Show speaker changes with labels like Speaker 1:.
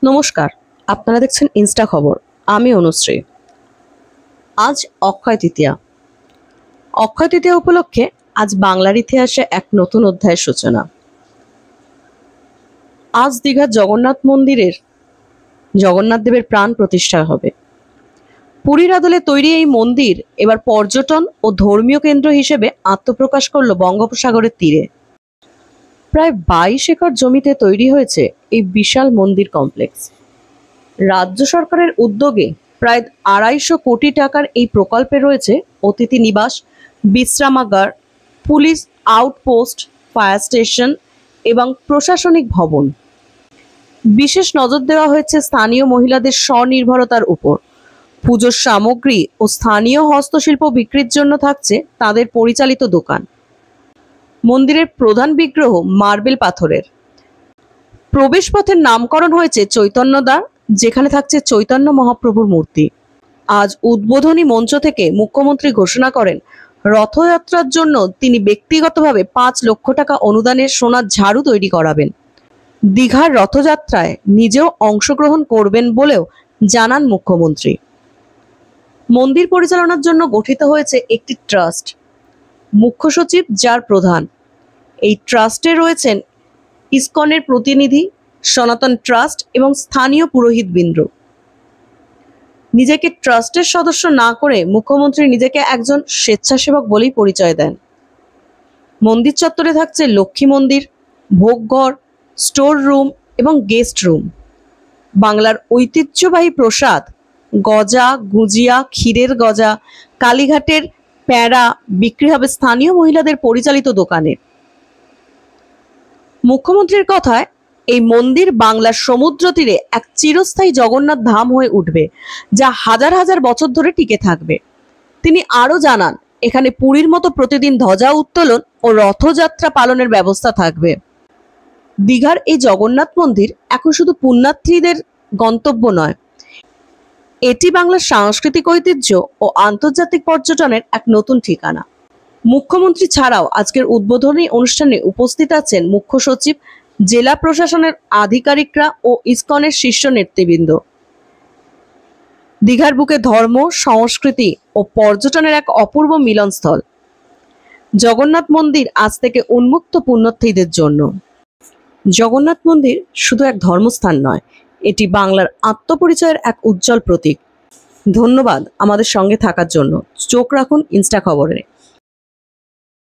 Speaker 1: নমস্কার, আপনারা দেখছেন ইনস্টা খবর। আমি অনুশ্রী। আজ অক্ষয় তৃতীয়া। অক্ষয় তৃতীয়া উপলক্ষে আজ বাংলার ইতিহাসে এক নতুন অধ্যায়ের সূচনা। আজ দীঘার জগন্নাথ মন্দিরের জগন্নাথ দেবের প্রাণ প্রতিষ্ঠা হবে। পুরীর আদলে তৈরি এই মন্দির এবার পর্যটন ও ধর্মীয় কেন্দ্র হিসেবে আত্মপ্রকাশ করল বঙ্গোপসাগরের তীরে। প্রায় 22 একর জমিতে তৈরি হয়েছে এই বিশাল মন্দির কমপ্লেক্স। রাজ্য সরকারের উদ্যোগে প্রায় 250 কোটি টাকার এই প্রকল্পে রয়েছে অতিথি নিবাস, বিশ্রামাগার, পুলিশ আউটপোস্ট, ফায়ার স্টেশন এবং প্রশাসনিক ভবন। বিশেষ নজর দেওয়া হয়েছে স্থানীয় মহিলাদের স্বনির্ভরতার উপর। পুজোর সামগ্রী ও স্থানীয় হস্তশিল্প বিক্রির জন্য থাকছে তাদের পরিচালিত দোকান। মন্দিরের প্রধান বিগ্রহ মার্বেল পাথরের। প্রবেশপথের নামকরণ হয়েছে চৈতন্যদ্বার, যেখানে থাকছে চৈতন্য মহাপ্রভুর মূর্তি। আজ উদ্বোধনী মঞ্চ থেকে মুখ্যমন্ত্রী ঘোষণা করেন, রথযাত্রার জন্য তিনি ব্যক্তিগতভাবে 5 লক্ষ টাকা অনুদানের সোনার ঝাড়ু তৈরি করাবেন। দীঘার রথযাত্রায় নিজেও অংশগ্রহণ করবেন বলেও জানান মুখ্যমন্ত্রী। মন্দির পরিচালনার জন্য গঠিত হয়েছে একটি ট্রাস্ট, মুখ্য সচিব যার প্রধান। এই ট্রাস্টে রয়েছেন ইসকনের প্রতিনিধি, সনাতন ট্রাস্ট এবং স্থানীয় পুরোহিতবৃন্দ। নিজেকে ট্রাস্টের সদস্য না করে মুখ্যমন্ত্রী নিজেকে একজন স্বেচ্ছাসেবক বলেই পরিচয় দেন। মন্দির চত্বরে থাকছে লক্ষ্মী মন্দির, ভোগঘর, স্টোর রুম এবং গেস্ট রুম। বাংলার ঐতিহ্যবাহী প্রসাদ গজা, গুজিয়া, ক্ষীরের গজা, কালীঘাটের প্যাঁড়া বিক্রি হবে স্থানীয় মহিলাদের পরিচালিত দোকানে। মুখ্যমন্ত্রীর কথায় এই মন্দির বাংলার সমুদ্র তীরে এক চিরস্থায়ী জগন্নাথ ধাম হয়ে উঠবে, যা হাজার হাজার বছর ধরে টিকে থাকবে। তিনি আরো জানান, এখানে পুরীর মতো প্রতিদিন ধ্বজা উত্তোলন ও রথযাত্রা পালনের ব্যবস্থা থাকবে। দীঘার এই জগন্নাথ মন্দির এখন শুধু পুণ্যার্থীদের গন্তব্য নয়, এটি বাংলার সাংস্কৃতিক ঐতিহ্য ও আন্তর্জাতিক পর্যটনের এক নতুন ঠিকানা। মুখ্যমন্ত্রী ছাড়াও আজকের উদ্বোধনী অনুষ্ঠানে উপস্থিত আছেন মুখ্য সচিব, জেলা প্রশাসনের আধিকারিকরা ও ইসকনের শীর্ষ নেতৃবৃন্দ। দীঘার বুকে ধর্ম, সংস্কৃতি ও পর্যটনের এক অপূর্ব মিলনস্থল। জগন্নাথ মন্দির আজ থেকে উন্মুক্ত পুণ্যার্থীদের জন্য। জগন্নাথ মন্দির শুধু এক ধর্মস্থান নয়, এটি বাংলার আত্মপরিচয়ের এক উজ্জ্বল প্রতীক। ধন্যবাদ আমাদের সঙ্গে থাকার জন্য। চোখ রাখুন ইনস্টা খবরে।